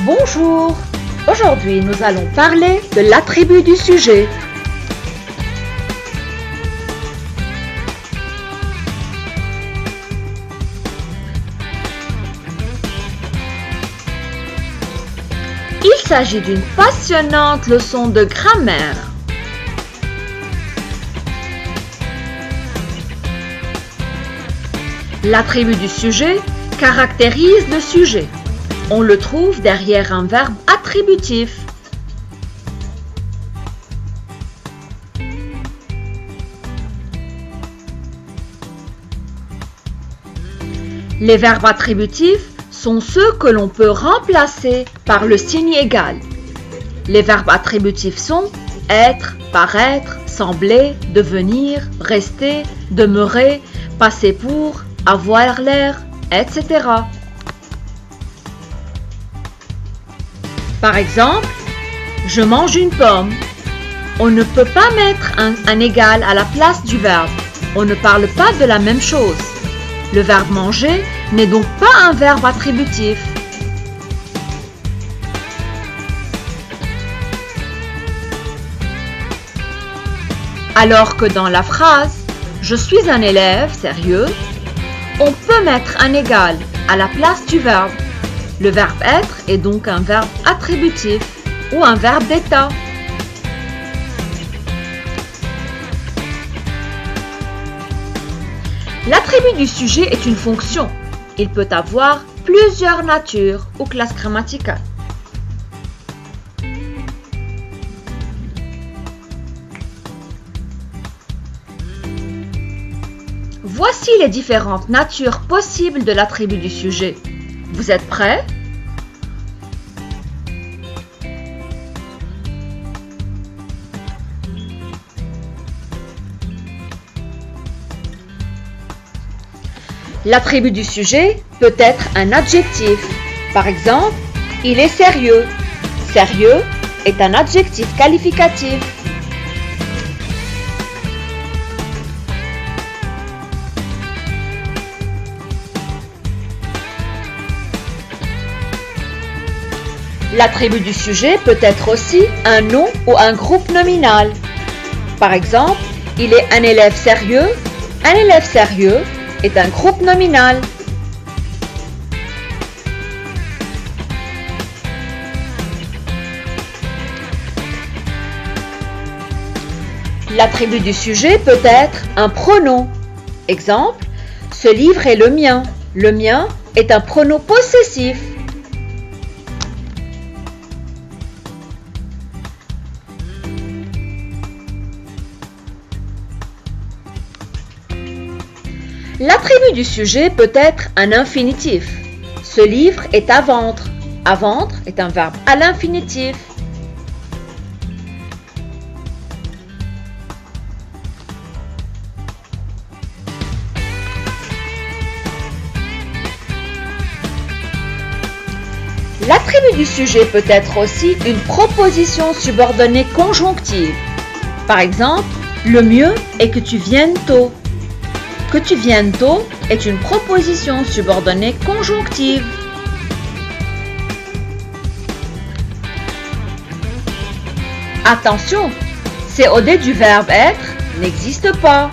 Bonjour! Aujourd'hui, nous allons parler de l'attribut du sujet. Il s'agit d'une passionnante leçon de grammaire. L'attribut du sujet caractérise le sujet. On le trouve derrière un verbe attributif. Les verbes attributifs sont ceux que l'on peut remplacer par le signe égal. Les verbes attributifs sont être, paraître, sembler, devenir, rester, demeurer, passer pour, avoir l'air, etc. Par exemple, je mange une pomme. On ne peut pas mettre un égal à la place du verbe. On ne parle pas de la même chose. Le verbe manger n'est donc pas un verbe attributif. Alors que dans la phrase « Je suis un élève sérieux », on peut mettre un égal à la place du verbe. Le verbe être est donc un verbe attributif ou un verbe d'état. L'attribut du sujet est une fonction. Il peut avoir plusieurs natures ou classes grammaticales. Voici les différentes natures possibles de l'attribut du sujet. Vous êtes prêts? L'attribut du sujet peut être un adjectif. Par exemple, il est sérieux. Sérieux est un adjectif qualificatif. L'attribut du sujet peut être aussi un nom ou un groupe nominal. Par exemple, il est un élève sérieux. Un élève sérieux est un groupe nominal. L'attribut du sujet peut être un pronom. Exemple, ce livre est le mien. Le mien est un pronom possessif. L'attribut du sujet peut être un infinitif. Ce livre est à vendre. À vendre est un verbe à l'infinitif. L'attribut du sujet peut être aussi une proposition subordonnée conjonctive. Par exemple, le mieux est que tu viennes tôt. Que tu viennes tôt est une proposition subordonnée conjonctive. Attention, COD du verbe être n'existe pas.